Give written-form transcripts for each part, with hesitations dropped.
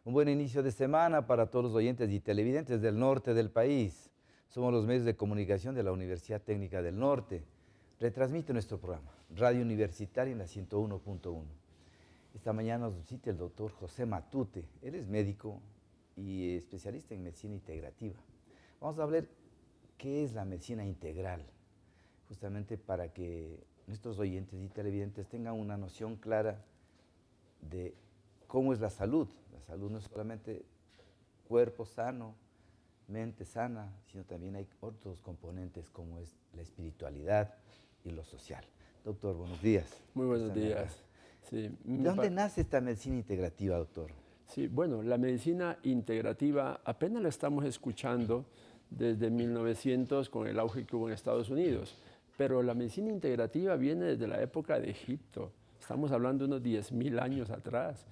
Un buen inicio de semana para todos los oyentes y televidentes del norte del país. Somos los medios de comunicación de la Universidad Técnica del Norte. Retransmite nuestro programa, Radio Universitaria en la 101.1. Esta mañana nos visita el doctor José Matute. Él es médico y especialista en medicina integrativa. Vamos a hablar qué es la medicina integral, justamente para que nuestros oyentes y televidentes tengan una noción clara de cómo es la salud. La salud no es solamente cuerpo sano, mente sana, sino también hay otros componentes como es la espiritualidad y lo social. Doctor, buenos días. Muy buenos días. Sí, ¿De dónde nace esta medicina integrativa, doctor? Sí, bueno, la medicina integrativa apenas la estamos escuchando desde 1900 con el auge que hubo en Estados Unidos, pero la medicina integrativa viene desde la época de Egipto. Estamos hablando de unos 10.000 años atrás.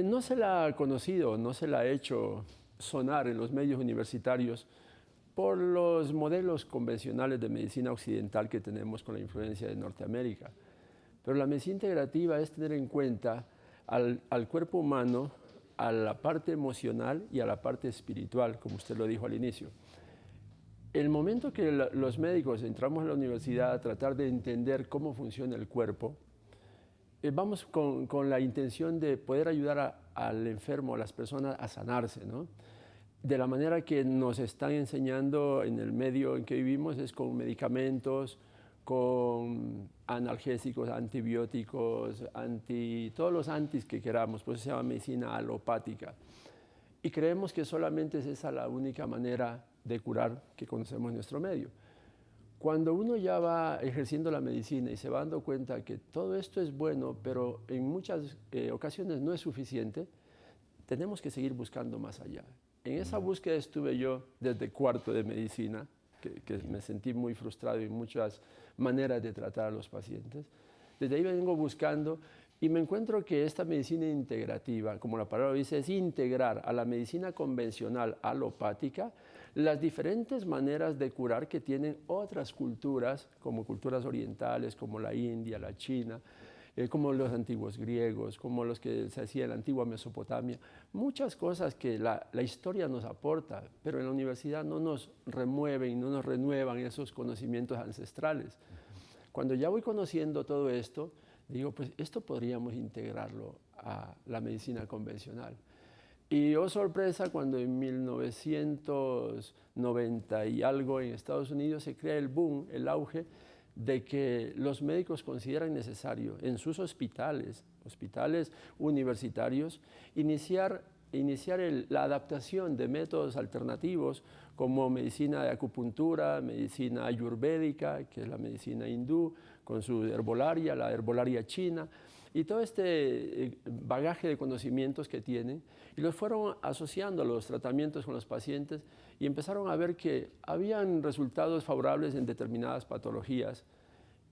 No se la ha conocido, no se la ha hecho sonar en los medios universitarios por los modelos convencionales de medicina occidental que tenemos con la influencia de Norteamérica. Pero la medicina integrativa es tener en cuenta al cuerpo humano, a la parte emocional y a la parte espiritual, como usted lo dijo al inicio. El momento que los médicos entramos a la universidad a tratar de entender cómo funciona el cuerpo, vamos con la intención de poder ayudar al enfermo, a las personas a sanarse, ¿no? De la manera que nos están enseñando en el medio en que vivimos es con medicamentos, con analgésicos, antibióticos, todos los antis que queramos, pues se llama medicina alopática. Y creemos que solamente es esa la única manera de curar que conocemos en nuestro medio. Cuando uno ya va ejerciendo la medicina y se va dando cuenta que todo esto es bueno, pero en muchas ocasiones no es suficiente, tenemos que seguir buscando más allá. En esa búsqueda estuve yo desde cuarto de medicina, que me sentí muy frustrado en muchas maneras de tratar a los pacientes. Desde ahí vengo buscando y me encuentro que esta medicina integrativa, como la palabra dice, es integrar a la medicina convencional alopática las diferentes maneras de curar que tienen otras culturas, como culturas orientales, como la India, la China, como los antiguos griegos, como los que se hacía en la antigua Mesopotamia. Muchas cosas que la historia nos aporta, pero en la universidad no nos remueven, no nos renuevan esos conocimientos ancestrales. Cuando ya voy conociendo todo esto, digo, pues esto podríamos integrarlo a la medicina convencional. Y oh sorpresa, cuando en 1990 y algo en Estados Unidos se crea el boom, el auge, de que los médicos consideran necesario en sus hospitales universitarios, iniciar la adaptación de métodos alternativos como medicina de acupuntura, medicina ayurvédica, que es la medicina hindú, con su herbolaria, la herbolaria china, y todo este bagaje de conocimientos que tienen, y los fueron asociando a los tratamientos con los pacientes y empezaron a ver que habían resultados favorables en determinadas patologías.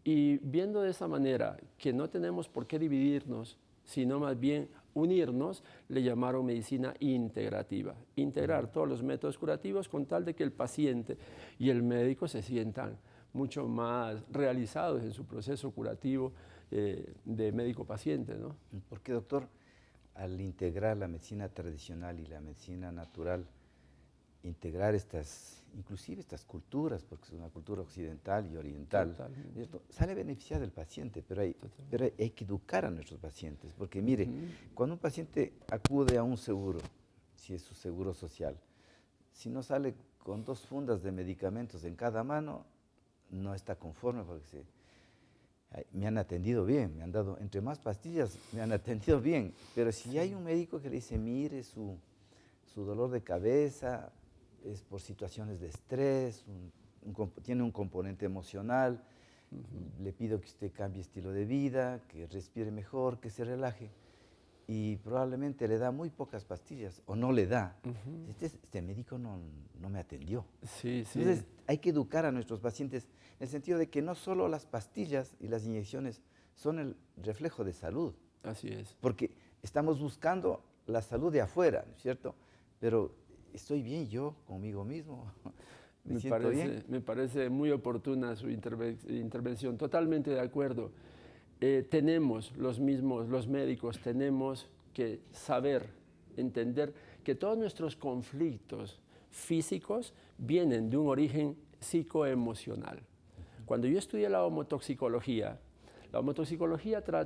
Y viendo de esa manera que no tenemos por qué dividirnos, sino más bien unirnos, le llamaron medicina integrativa. Integrar todos los métodos curativos con tal de que el paciente y el médico se sientan mucho más realizados en su proceso curativo de médico-paciente, ¿no? Porque, doctor, al integrar la medicina tradicional y la medicina natural, integrar inclusive estas culturas, porque es una cultura occidental y oriental, sale beneficiado el paciente, pero hay que educar a nuestros pacientes, porque mire, cuando un paciente acude a un seguro, si es su seguro social, si no sale con 2 fundas de medicamentos en cada mano, no está conforme porque me han atendido bien, me han dado, entre más pastillas, me han atendido bien, pero si hay un médico que le dice, mire, su dolor de cabeza es por situaciones de estrés, tiene un componente emocional, le pido que usted cambie estilo de vida, que respire mejor, que se relaje, y probablemente le da muy pocas pastillas, o no le da. Este médico no me atendió. Sí, sí. Entonces, hay que educar a nuestros pacientes en el sentido de que no solo las pastillas y las inyecciones son el reflejo de salud. Así es. Porque estamos buscando la salud de afuera, ¿no es cierto? Pero estoy bien yo conmigo mismo. Me parece muy oportuna su intervención, totalmente de acuerdo. Tenemos los médicos, tenemos que saber entender que todos nuestros conflictos físicos vienen de un origen psicoemocional. Cuando yo estudié la homotoxicología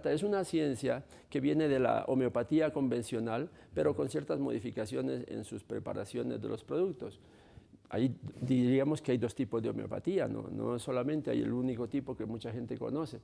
es una ciencia que viene de la homeopatía convencional, pero con ciertas modificaciones en sus preparaciones de los productos. Ahí diríamos que hay dos tipos de homeopatía, no solamente hay el único tipo que mucha gente conoce,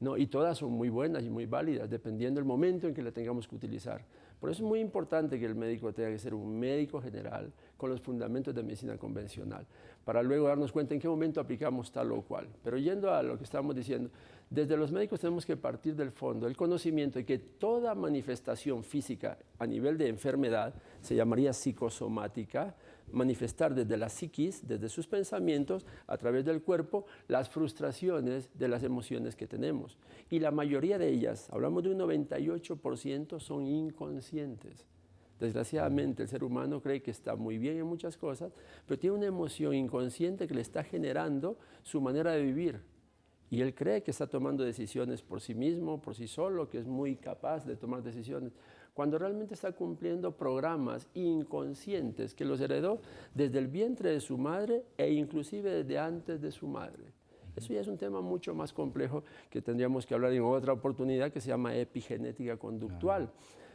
no, y todas son muy buenas y muy válidas, dependiendo del momento en que la tengamos que utilizar. Por eso es muy importante que el médico tenga que ser un médico general con los fundamentos de medicina convencional, para luego darnos cuenta en qué momento aplicamos tal o cual. Pero yendo a lo que estábamos diciendo, desde los médicos tenemos que partir del fondo, el conocimiento de que toda manifestación física a nivel de enfermedad se llamaría psicosomática, manifestar desde la psiquis, desde sus pensamientos, a través del cuerpo, las frustraciones de las emociones que tenemos. Y la mayoría de ellas, hablamos de un 98%, son inconscientes. Desgraciadamente, el ser humano cree que está muy bien en muchas cosas, pero tiene una emoción inconsciente que le está generando su manera de vivir. Y él cree que está tomando decisiones por sí mismo, por sí solo, que es muy capaz de tomar decisiones, cuando realmente está cumpliendo programas inconscientes que los heredó desde el vientre de su madre e inclusive desde antes de su madre. Eso ya es un tema mucho más complejo que tendríamos que hablar en otra oportunidad, que se llama epigenética conductual.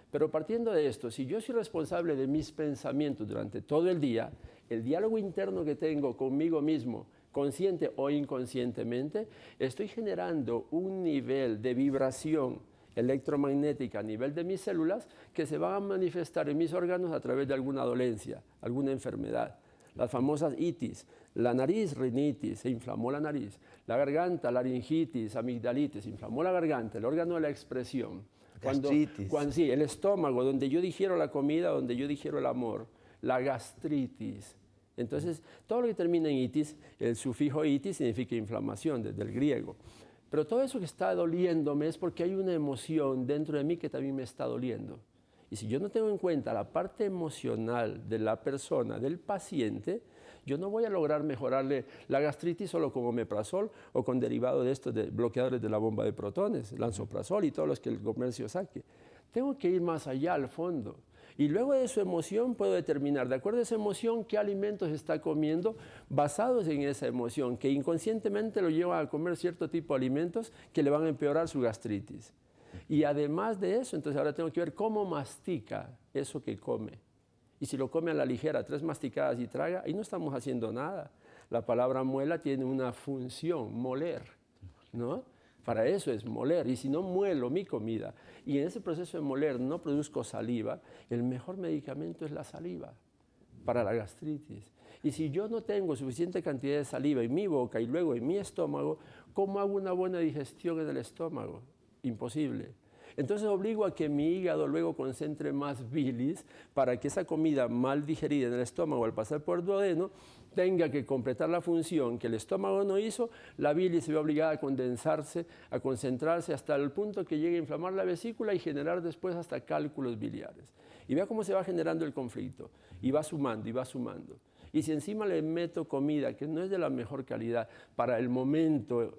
Pero partiendo de esto, si yo soy responsable de mis pensamientos durante todo el día, el diálogo interno que tengo conmigo mismo, consciente o inconscientemente, estoy generando un nivel de vibración electromagnética a nivel de mis células que se van a manifestar en mis órganos a través de alguna dolencia, alguna enfermedad. Las famosas itis, la nariz, rinitis, se inflamó la nariz, la garganta, laringitis, amigdalitis, se inflamó la garganta, el órgano de la expresión. Sí, el estómago, donde yo digiero la comida, donde yo digiero el amor, la gastritis. Entonces, todo lo que termina en itis, el sufijo itis significa inflamación, desde el griego. Pero todo eso que está doliéndome es porque hay una emoción dentro de mí que también me está doliendo. Y si yo no tengo en cuenta la parte emocional de la persona, del paciente, yo no voy a lograr mejorarle la gastritis solo con omeprazol o con derivado de estos de bloqueadores de la bomba de protones, lansoprazol y todos los que el comercio saque. Tengo que ir más allá, al fondo. Y luego de su emoción puedo determinar, de acuerdo a esa emoción, qué alimentos está comiendo basados en esa emoción, que inconscientemente lo lleva a comer cierto tipo de alimentos que le van a empeorar su gastritis. Y además de eso, entonces ahora tengo que ver cómo mastica eso que come. Y si lo come a la ligera, 3 masticadas y traga, ahí no estamos haciendo nada. La palabra muela tiene una función, moler, ¿no? Para eso es moler. Y si no muelo mi comida y en ese proceso de moler no produzco saliva, el mejor medicamento es la saliva para la gastritis. Y si yo no tengo suficiente cantidad de saliva en mi boca y luego en mi estómago, ¿cómo hago una buena digestión en el estómago? Imposible. Entonces obligo a que mi hígado luego concentre más bilis para que esa comida mal digerida en el estómago al pasar por el duodeno tenga que completar la función que el estómago no hizo, la bilis se ve obligada a condensarse, a concentrarse hasta el punto que llegue a inflamar la vesícula y generar después hasta cálculos biliares. Y vea cómo se va generando el conflicto y va sumando y va sumando. Y si encima le meto comida que no es de la mejor calidad para el momento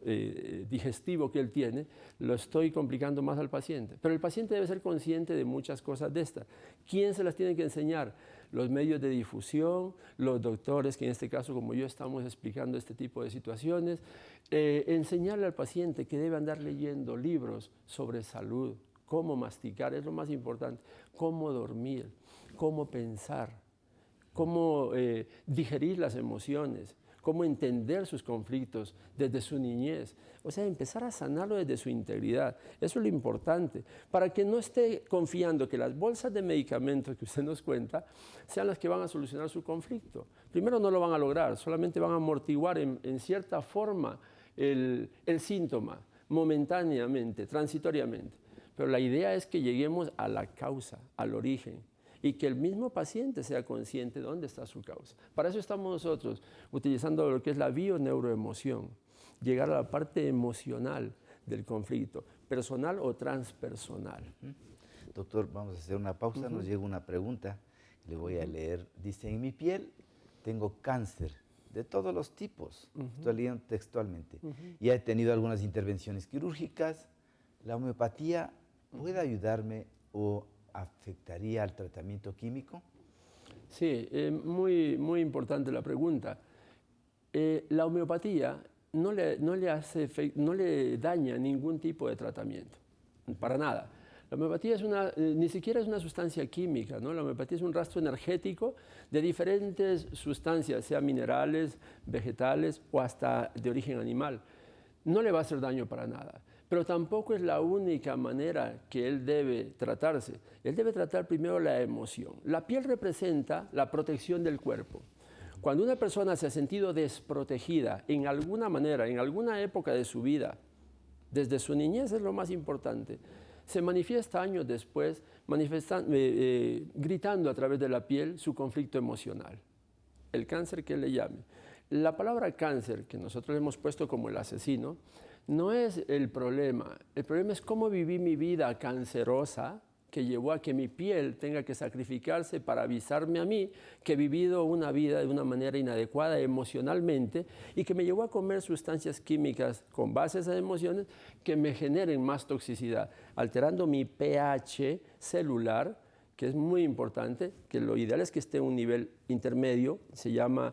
digestivo que él tiene, lo estoy complicando más al paciente. Pero el paciente debe ser consciente de muchas cosas de estas. ¿Quién se las tiene que enseñar? Los medios de difusión, los doctores, que en este caso como yo estamos explicando este tipo de situaciones, enseñarle al paciente que debe andar leyendo libros sobre salud, cómo masticar, es lo más importante, cómo dormir, cómo pensar, cómo digerir las emociones, cómo entender sus conflictos desde su niñez. O sea, empezar a sanarlo desde su integridad. Eso es lo importante, para que no esté confiando que las bolsas de medicamentos que usted nos cuenta sean las que van a solucionar su conflicto. Primero no lo van a lograr, solamente van a amortiguar en cierta forma el síntoma, momentáneamente, transitoriamente. Pero la idea es que lleguemos a la causa, al origen, y que el mismo paciente sea consciente de dónde está su causa. Para eso estamos nosotros utilizando lo que es la bioneuroemoción, llegar a la parte emocional del conflicto, personal o transpersonal. Doctor, vamos a hacer una pausa, nos llega una pregunta, le voy a leer. Dice, en mi piel tengo cáncer de todos los tipos, estoy leyendo textualmente, y he tenido algunas intervenciones quirúrgicas. ¿La homeopatía puede ayudarme o afectaría al tratamiento químico? Sí, muy importante la pregunta. La homeopatía no le daña ningún tipo de tratamiento, para nada. La homeopatía ni siquiera es una sustancia química, ¿no? La homeopatía es un rastro energético de diferentes sustancias, sean minerales, vegetales o hasta de origen animal. No le va a hacer daño para nada, pero tampoco es la única manera que él debe tratarse. Él debe tratar primero la emoción. La piel representa la protección del cuerpo. Cuando una persona se ha sentido desprotegida en alguna manera, en alguna época de su vida, desde su niñez es lo más importante, se manifiesta años después gritando a través de la piel su conflicto emocional, el cáncer que él le llame. La palabra cáncer, que nosotros hemos puesto como el asesino, no es el problema es cómo viví mi vida cancerosa que llevó a que mi piel tenga que sacrificarse para avisarme a mí que he vivido una vida de una manera inadecuada emocionalmente y que me llevó a comer sustancias químicas con base a esas emociones que me generen más toxicidad, alterando mi pH celular, que es muy importante, que lo ideal es que esté en un nivel intermedio, se llama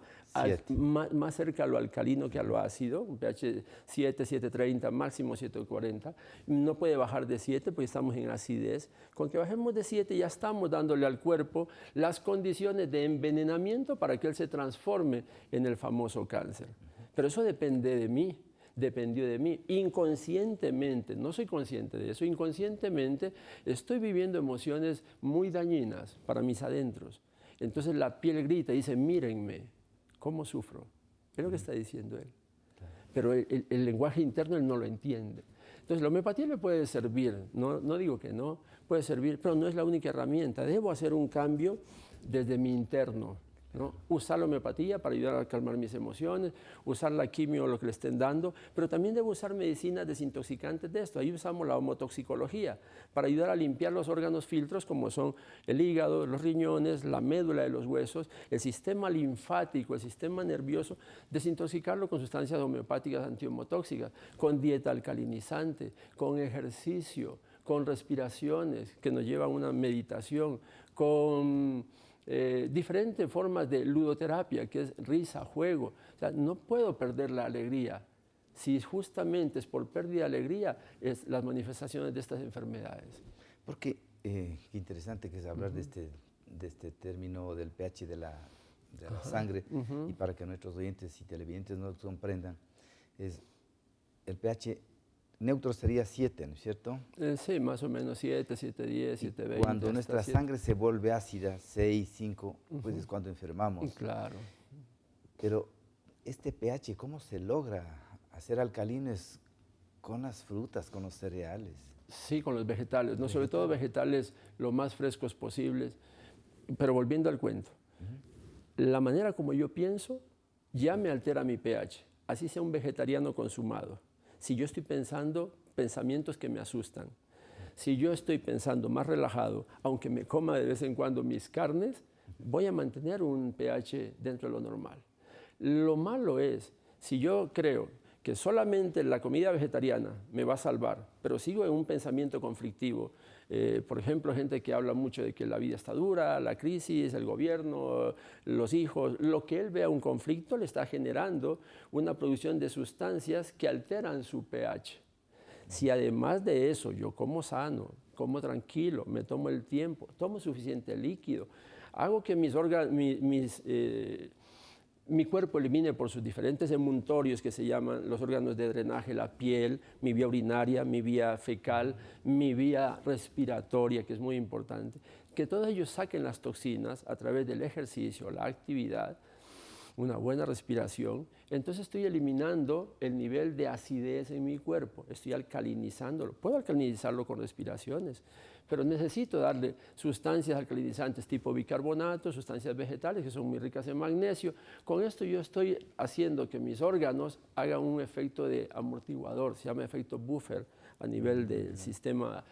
más cerca a lo alcalino que a lo ácido, un pH 7, 7.30, máximo 7.40. No puede bajar de 7 porque estamos en acidez. Con que bajemos de 7 ya estamos dándole al cuerpo las condiciones de envenenamiento para que él se transforme en el famoso cáncer. Pero eso depende de mí. Dependió de mí. Inconscientemente, no soy consciente de eso, inconscientemente estoy viviendo emociones muy dañinas para mis adentros. Entonces la piel grita y dice, mírenme, ¿cómo sufro? Es lo que está diciendo él. Pero el lenguaje interno él no lo entiende. Entonces la homeopatía le puede servir, no digo que no, puede servir, pero no es la única herramienta. Debo hacer un cambio desde mi interno, ¿no? Usar la homeopatía para ayudar a calmar mis emociones, usar la quimio o lo que le estén dando, pero también debo usar medicinas desintoxicantes de esto. Ahí usamos la homotoxicología para ayudar a limpiar los órganos filtros como son el hígado, los riñones, la médula de los huesos, el sistema linfático, el sistema nervioso, desintoxicarlo con sustancias homeopáticas antihomotóxicas, con dieta alcalinizante, con ejercicio, con respiraciones que nos llevan a una meditación, con diferentes formas de ludoterapia, que es risa, juego. O sea, no puedo perder la alegría. Si justamente es por pérdida de alegría, es las manifestaciones de estas enfermedades. Porque qué interesante que es hablar de este término del pH de la sangre, y para que nuestros oyentes y televidentes nos comprendan, es el pH neutro sería 7, ¿no es cierto? Sí, más o menos 7, 7.10, 7.20. Cuando nuestra sangre se vuelve ácida, 6, 5, pues es cuando enfermamos. Claro. Pero este pH, ¿cómo se logra hacer alcalines con las frutas, con los cereales? Sí, con los vegetales, ¿no? Sobre todo vegetales lo más frescos posibles. Pero volviendo al cuento, la manera como yo pienso ya me altera mi pH, así sea un vegetariano consumado. Si yo estoy pensando pensamientos que me asustan, si yo estoy pensando más relajado, aunque me coma de vez en cuando mis carnes, voy a mantener un pH dentro de lo normal. Lo malo es, si yo creo que solamente la comida vegetariana me va a salvar, pero sigo en un pensamiento conflictivo, por ejemplo, gente que habla mucho de que la vida está dura, la crisis, el gobierno, los hijos, lo que él vea un conflicto le está generando una producción de sustancias que alteran su pH. Si además de eso yo como sano, como tranquilo, me tomo el tiempo, tomo suficiente líquido, hago que mi cuerpo elimine por sus diferentes emuntorios que se llaman los órganos de drenaje, la piel, mi vía urinaria, mi vía fecal, mi vía respiratoria, que es muy importante, que todos ellos saquen las toxinas a través del ejercicio, la actividad, una buena respiración. Entonces estoy eliminando el nivel de acidez en mi cuerpo, estoy alcalinizándolo. Puedo alcalinizarlo con respiraciones, pero necesito darle sustancias alcalinizantes tipo bicarbonato, sustancias vegetales que son muy ricas en magnesio. Con esto yo estoy haciendo que mis órganos hagan un efecto de amortiguador, se llama efecto buffer a nivel del sistema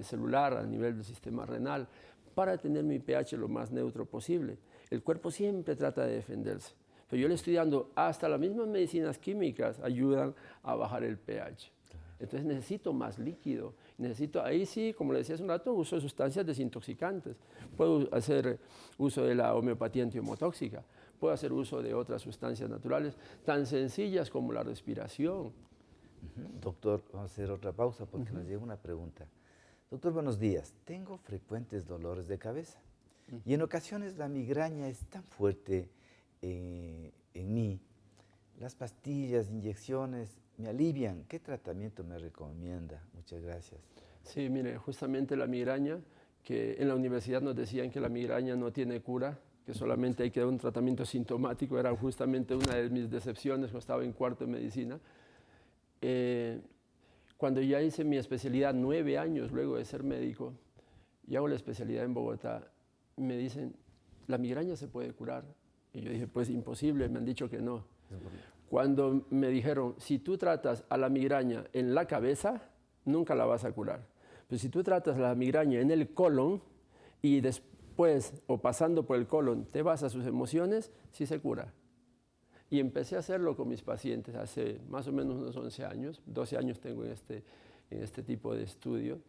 celular, a nivel del sistema renal, para tener mi pH lo más neutro posible. El cuerpo siempre trata de defenderse, pero yo le estoy dando, hasta las mismas medicinas químicas ayudan a bajar el pH. Entonces necesito más líquido, necesito, ahí sí, como le decía hace un rato, uso de sustancias desintoxicantes. Puedo hacer uso de la homeopatía antiehomotóxica, puedo hacer uso de otras sustancias naturales tan sencillas como la respiración. Doctor, vamos a hacer otra pausa porque nos llega una pregunta. Doctor, buenos días. Tengo frecuentes dolores de cabeza y en ocasiones la migraña es tan fuerte en mí. Las pastillas, inyecciones me alivian. ¿Qué tratamiento me recomienda? Muchas gracias. Sí, mire, justamente la migraña, que en la universidad nos decían que la migraña no tiene cura, que solamente hay que dar un tratamiento sintomático, era justamente una de mis decepciones cuando estaba en cuarto de medicina. Cuando ya hice mi especialidad 9 años luego de ser médico, y hago la especialidad en Bogotá, me dicen, la migraña se puede curar. Y yo dije, pues imposible, me han dicho que no. Cuando me dijeron, si tú tratas a la migraña en la cabeza, nunca la vas a curar. Pero si tú tratas la migraña en el colon y después, o pasando por el colon, te vas a sus emociones, sí se cura. Y empecé a hacerlo con mis pacientes hace más o menos unos 11 años, 12 años tengo en este tipo de estudio.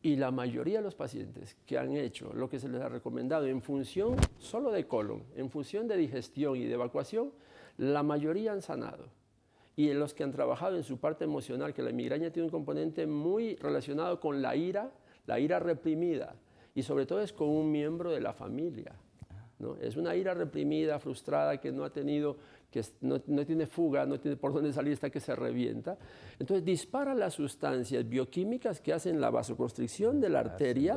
Y la mayoría de los pacientes que han hecho lo que se les ha recomendado en función solo de colon, en función de digestión y de evacuación, la mayoría han sanado. Y en los que han trabajado en su parte emocional, que la migraña tiene un componente muy relacionado con la ira reprimida, y sobre todo es con un miembro de la familia, ¿no? Es una ira reprimida, frustrada, que no ha tenido, que no tiene fuga, no tiene por dónde salir, hasta que se revienta. Entonces dispara las sustancias bioquímicas que hacen la vasoconstricción de la arteria,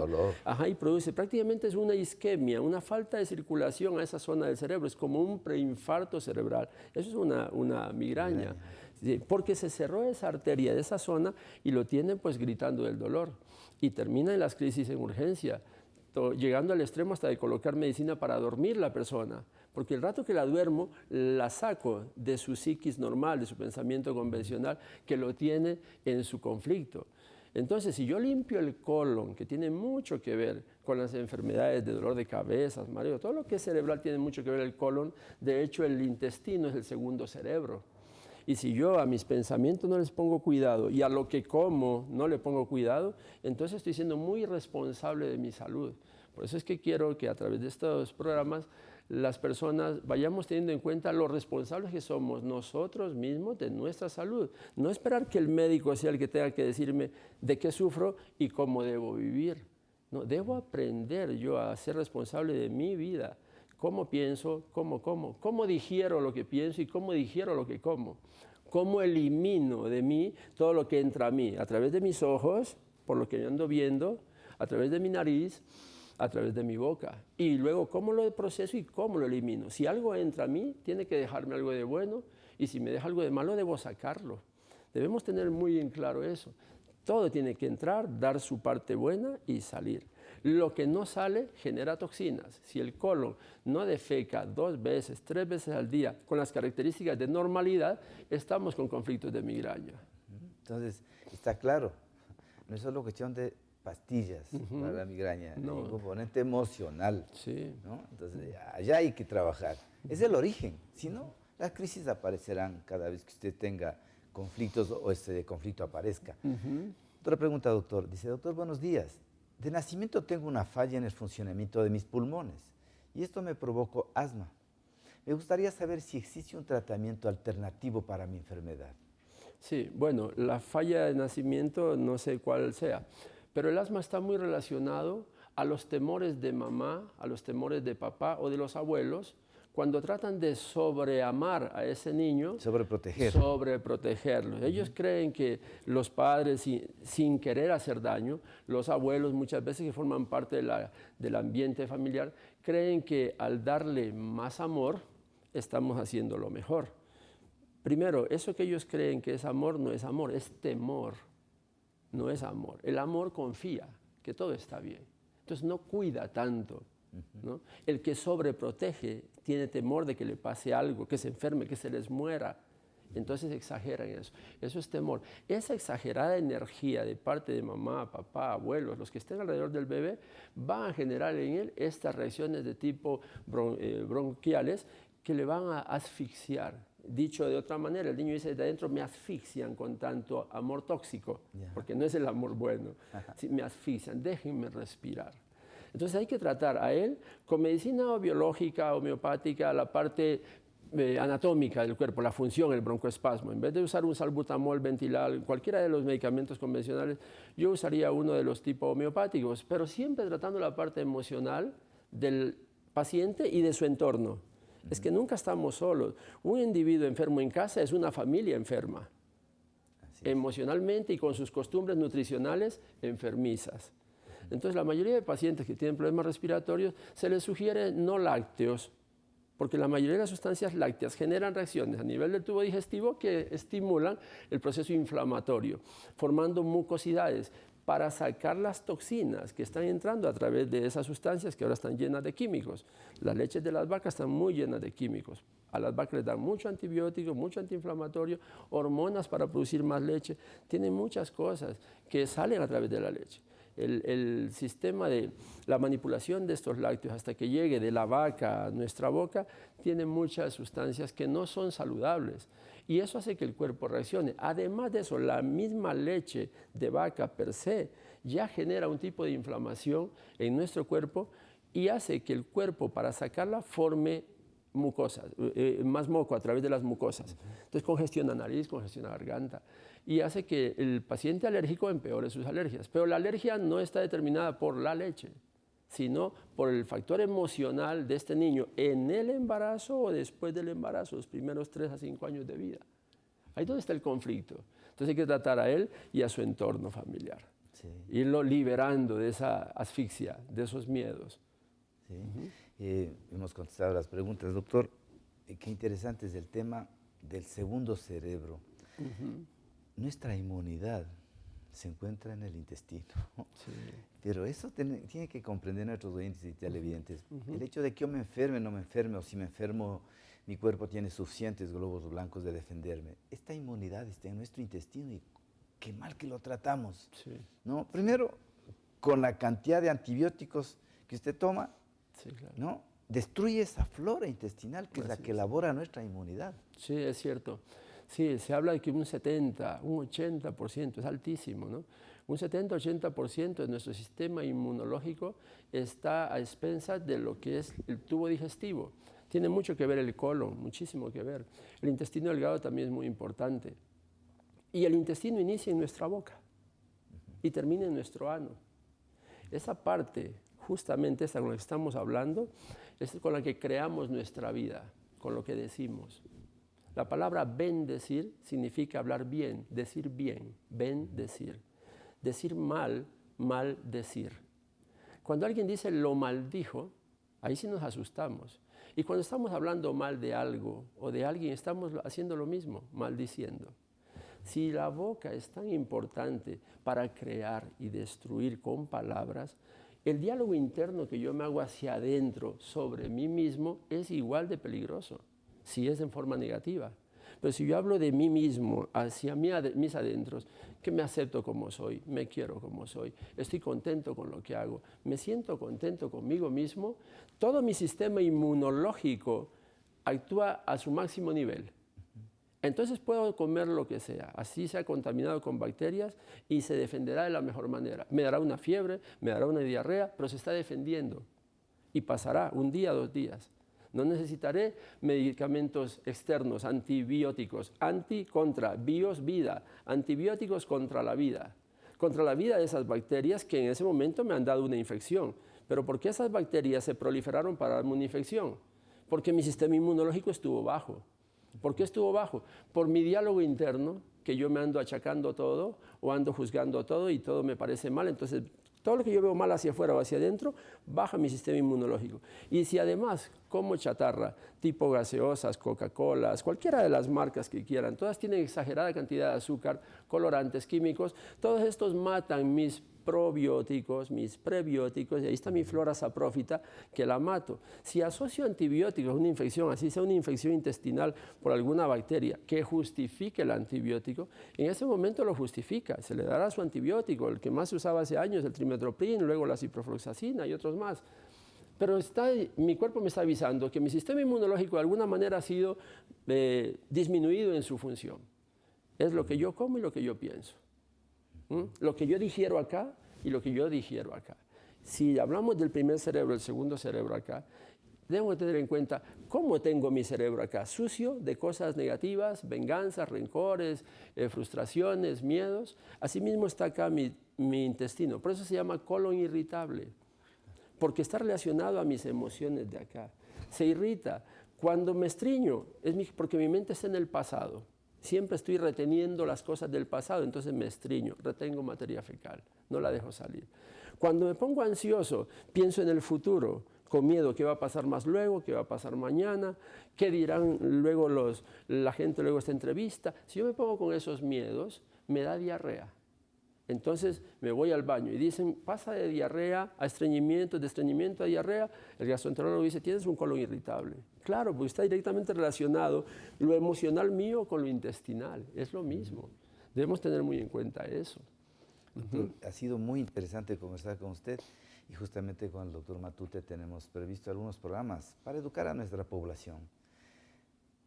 y produce, prácticamente es una isquemia, una falta de circulación a esa zona del cerebro, es como un preinfarto cerebral. Eso es una migraña, ¿sí? Porque se cerró esa arteria de esa zona y lo tienen pues gritando del dolor. Y termina en las crisis en urgencia, llegando al extremo hasta de colocar medicina para dormir la persona, porque el rato que la duermo, la saco de su psiquis normal, de su pensamiento convencional, que lo tiene en su conflicto. Entonces, si yo limpio el colon, que tiene mucho que ver con las enfermedades de dolor de cabeza, mareo, todo lo que es cerebral tiene mucho que ver el colon. De hecho, el intestino es el segundo cerebro. Y si yo a mis pensamientos no les pongo cuidado y a lo que como no le pongo cuidado, entonces estoy siendo muy responsable de mi salud. Por eso es que quiero que a través de estos programas las personas vayamos teniendo en cuenta lo responsables que somos nosotros mismos de nuestra salud. No esperar que el médico sea el que tenga que decirme de qué sufro y cómo debo vivir. No, debo aprender yo a ser responsable de mi vida. Cómo pienso, cómo digiero lo que pienso y cómo digiero lo que como. Cómo elimino de mí todo lo que entra a mí, a través de mis ojos, por lo que yo ando viendo, a través de mi nariz, a través de mi boca. Y luego cómo lo proceso y cómo lo elimino. Si algo entra a mí, tiene que dejarme algo de bueno, y si me deja algo de malo, debo sacarlo. Debemos tener muy en claro eso. Todo tiene que entrar, dar su parte buena y salir. Lo que no sale genera toxinas. Si el colon no defeca 2 veces, 3 veces al día con las características de normalidad, estamos con conflictos de migraña. Entonces, está claro, no es solo cuestión de pastillas para la migraña, hay un componente emocional. Sí. ¿No? Entonces, allá hay que trabajar. Es el origen. Si no, las crisis aparecerán cada vez que usted tenga conflictos o este conflicto aparezca. Otra pregunta, doctor. Dice, doctor, buenos días. De nacimiento tengo una falla en el funcionamiento de mis pulmones y esto me provocó asma. Me gustaría saber si existe un tratamiento alternativo para mi enfermedad. Sí, bueno, la falla de nacimiento no sé cuál sea, pero el asma está muy relacionado a los temores de mamá, a los temores de papá o de los abuelos, cuando tratan de sobreamar a ese niño, sobreprotegerlo. Ellos creen que los padres, sin querer hacer daño, los abuelos muchas veces que forman parte del ambiente familiar, creen que al darle más amor, estamos haciendo lo mejor. Primero, eso que ellos creen que es amor, no es amor, es temor, no es amor. El amor confía que todo está bien, entonces no cuida tanto, ¿no? El que sobreprotege tiene temor de que le pase algo, que se enferme, que se les muera. Entonces exageran eso. Eso es temor. Esa exagerada energía de parte de mamá, papá, abuelos, los que estén alrededor del bebé, van a generar en él estas reacciones de tipo bronquiales que le van a asfixiar. Dicho de otra manera, el niño dice, de adentro me asfixian con tanto amor tóxico, porque no es el amor bueno, sí, me asfixian, déjenme respirar. Entonces hay que tratar a él con medicina biológica, homeopática, la parte anatómica del cuerpo, la función, el broncoespasmo. En vez de usar un salbutamol, Ventilar, cualquiera de los medicamentos convencionales, yo usaría uno de los tipos homeopáticos, pero siempre tratando la parte emocional del paciente y de su entorno. Es que nunca estamos solos. Un individuo enfermo en casa es una familia enferma, emocionalmente y con sus costumbres nutricionales enfermizas. Entonces, la mayoría de pacientes que tienen problemas respiratorios se les sugiere no lácteos, porque la mayoría de las sustancias lácteas generan reacciones a nivel del tubo digestivo que estimulan el proceso inflamatorio, formando mucosidades para sacar las toxinas que están entrando a través de esas sustancias que ahora están llenas de químicos. Las leches de las vacas están muy llenas de químicos. A las vacas les dan mucho antibiótico, mucho antiinflamatorio, hormonas para producir más leche. Tienen muchas cosas que salen a través de la leche. El sistema de la manipulación de estos lácteos hasta que llegue de la vaca a nuestra boca tiene muchas sustancias que no son saludables y eso hace que el cuerpo reaccione. Además de eso, la misma leche de vaca per se ya genera un tipo de inflamación en nuestro cuerpo y hace que el cuerpo, para sacarla, forme mucosas, más moco a través de las mucosas. Entonces congestiona nariz, congestiona garganta y hace que el paciente alérgico empeore sus alergias. Pero la alergia no está determinada por la leche, sino por el factor emocional de este niño en el embarazo o después del embarazo, los primeros 3 a 5 años de vida. Ahí es donde está el conflicto. Entonces hay que tratar a él y a su entorno familiar. Sí. Irlo liberando de esa asfixia, de esos miedos. Sí. Hemos contestado las preguntas, doctor. Qué interesante es el tema del segundo cerebro. Nuestra inmunidad se encuentra en el intestino, pero eso tiene que comprender nuestros oyentes y televidentes. El hecho de que yo me enferme, no me enferme, o si me enfermo, mi cuerpo tiene suficientes glóbulos blancos de defenderme. Esta inmunidad está en nuestro intestino y qué mal que lo tratamos, ¿no? Primero, con la cantidad de antibióticos que usted toma, ¿no? Destruye esa flora intestinal que es la que elabora nuestra inmunidad. Sí, es cierto. Sí, se habla de que un 70, un 80%, es altísimo, ¿no? Un 70-80% de nuestro sistema inmunológico está a expensas de lo que es el tubo digestivo. Tiene mucho que ver el colon, muchísimo que ver. El intestino delgado también es muy importante. Y el intestino inicia en nuestra boca y termina en nuestro ano. Esa parte, justamente esta con la que estamos hablando, es con la que creamos nuestra vida, con lo que decimos. La palabra bendecir significa hablar bien, decir bien, bendecir. Decir mal, maldecir. Cuando alguien dice lo maldijo, ahí sí nos asustamos. Y cuando estamos hablando mal de algo o de alguien, estamos haciendo lo mismo, maldiciendo. Si la boca es tan importante para crear y destruir con palabras, el diálogo interno que yo me hago hacia adentro sobre mí mismo es igual de peligroso, si es en forma negativa. Pero si yo hablo de mí mismo, hacia mis adentros, que me acepto como soy, me quiero como soy, estoy contento con lo que hago, me siento contento conmigo mismo, todo mi sistema inmunológico actúa a su máximo nivel. Entonces puedo comer lo que sea, así sea contaminado con bacterias y se defenderá de la mejor manera. Me dará una fiebre, me dará una diarrea, pero se está defendiendo y pasará un día, 2 días. No necesitaré medicamentos externos, antibióticos, contra, bios, vida, antibióticos contra la vida de esas bacterias que en ese momento me han dado una infección. Pero ¿por qué esas bacterias se proliferaron para darme una infección? Porque mi sistema inmunológico estuvo bajo. ¿Por qué estuvo bajo? Por mi diálogo interno, que yo me ando achacando todo o ando juzgando todo y todo me parece mal. Entonces, todo lo que yo veo mal hacia afuera o hacia adentro, baja mi sistema inmunológico. Y si además como chatarra, tipo gaseosas, Coca-Colas, cualquiera de las marcas que quieran, todas tienen exagerada cantidad de azúcar, colorantes, químicos, todos estos matan mis probióticos, mis prebióticos, y ahí está mi flora saprófita que la mato. Si asocio antibióticos a una infección, así sea una infección intestinal por alguna bacteria que justifique el antibiótico, en ese momento lo justifica, se le dará su antibiótico, el que más se usaba hace años, el trimethoprim, luego la ciprofloxacina y otros más. pero mi cuerpo me está avisando que mi sistema inmunológico de alguna manera ha sido disminuido en su función. Es lo que yo como y lo que yo pienso. Lo que yo digiero acá y lo que yo digiero acá. Si hablamos del primer cerebro, el segundo cerebro acá, debo tener en cuenta cómo tengo mi cerebro acá, sucio de cosas negativas, venganzas, rencores, frustraciones, miedos. Asimismo está acá mi intestino, por eso se llama colon irritable, porque está relacionado a mis emociones de acá. Se irrita. Cuando me estriño, porque mi mente está en el pasado. Siempre estoy reteniendo las cosas del pasado, entonces me estriño, retengo materia fecal, no la dejo salir. Cuando me pongo ansioso, pienso en el futuro, con miedo, qué va a pasar más luego, qué va a pasar mañana, qué dirán luego la gente luego de esta entrevista. Si yo me pongo con esos miedos, me da diarrea. Entonces me voy al baño y dicen, pasa de diarrea a estreñimiento, de estreñimiento a diarrea. El gastroenterólogo dice, tienes un colon irritable. Claro, porque está directamente relacionado lo emocional mío con lo intestinal. Es lo mismo. Debemos tener muy en cuenta eso. Doctor, ha sido muy interesante conversar con usted y justamente con el doctor Matute tenemos previsto algunos programas para educar a nuestra población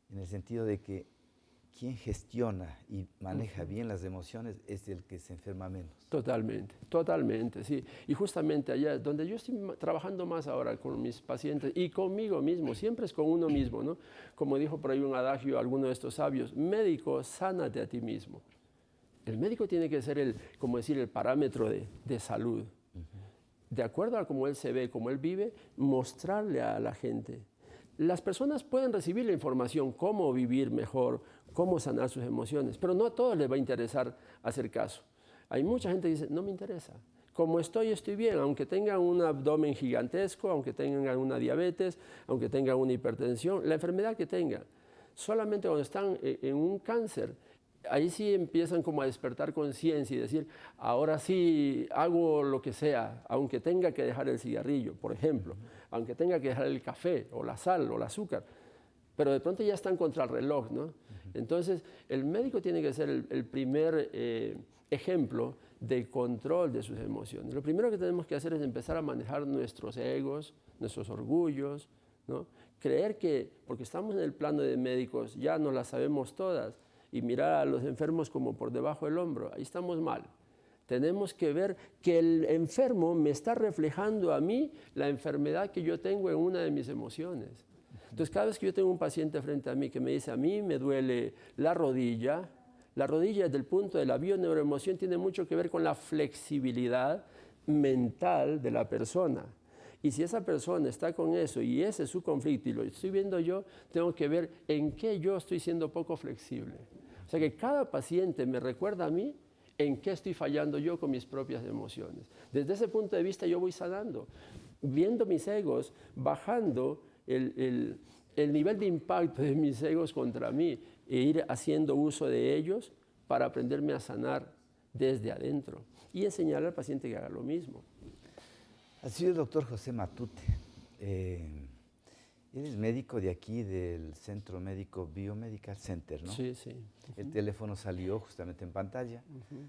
en el sentido de que quien gestiona y maneja bien las emociones es el que se enferma menos. Totalmente, totalmente, sí. Y justamente allá, donde yo estoy trabajando más ahora con mis pacientes y conmigo mismo, siempre es con uno mismo, ¿no? Como dijo por ahí un adagio alguno de estos sabios, médico, sánate a ti mismo. El médico tiene que ser el parámetro de salud. De acuerdo a cómo él se ve, cómo él vive, mostrarle a la gente. Las personas pueden recibir la información, cómo vivir mejor, cómo sanar sus emociones, pero no a todos les va a interesar hacer caso. Hay mucha gente que dice, no me interesa. Como estoy bien, aunque tengan un abdomen gigantesco, aunque tengan una diabetes, aunque tengan una hipertensión, la enfermedad que tengan. Solamente cuando están en un cáncer, ahí sí empiezan como a despertar conciencia y decir, ahora sí hago lo que sea, aunque tenga que dejar el cigarrillo, por ejemplo, aunque tenga que dejar el café o la sal o el azúcar, pero de pronto ya están contra el reloj, ¿no? Entonces, el médico tiene que ser el primer ejemplo de control de sus emociones. Lo primero que tenemos que hacer es empezar a manejar nuestros egos, nuestros orgullos, ¿no? Creer que, porque estamos en el plano de médicos, ya no las sabemos todas, y mirar a los enfermos como por debajo del hombro, ahí estamos mal. Tenemos que ver que el enfermo me está reflejando a mí la enfermedad que yo tengo en una de mis emociones. Entonces, cada vez que yo tengo un paciente frente a mí que me dice, a mí me duele la rodilla desde el punto de la bioneuroemoción tiene mucho que ver con la flexibilidad mental de la persona. Y si esa persona está con eso y ese es su conflicto y lo estoy viendo yo, tengo que ver en qué yo estoy siendo poco flexible. O sea que cada paciente me recuerda a mí en qué estoy fallando yo con mis propias emociones. Desde ese punto de vista yo voy sanando, viendo mis egos, bajando el nivel de impacto de mis egos contra mí e ir haciendo uso de ellos para aprenderme a sanar desde adentro y enseñarle al paciente que haga lo mismo. Ha sido el doctor José Matute. Eres médico de aquí, del Centro Médico Biomedical Center, ¿no? Sí, sí. El teléfono salió justamente en pantalla.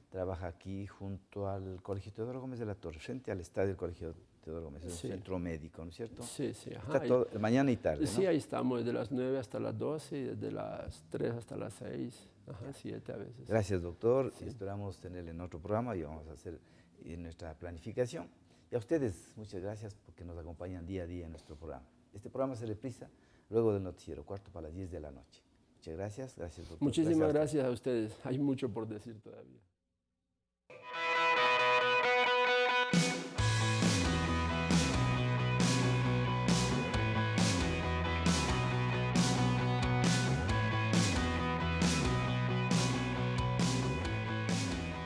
Trabaja aquí junto al Colegio Teodoro Gómez de la Torre, frente al estadio del Colegio Teodoro Gómez. Es un centro médico, ¿no es cierto? Sí, sí. Está todo, mañana y tarde, ¿no? Sí, ahí estamos, desde las 9 hasta las 12, y desde las 3 hasta las 6, 7 a veces. Gracias, doctor. Sí. Esperamos tenerle en otro programa y vamos a hacer nuestra planificación. Y a ustedes, muchas gracias porque nos acompañan día a día en nuestro programa. Este programa se reprisa luego del noticiero, 9:45 de la noche. Muchas gracias, gracias doctor. Muchísimas gracias a ustedes. Hay mucho por decir todavía.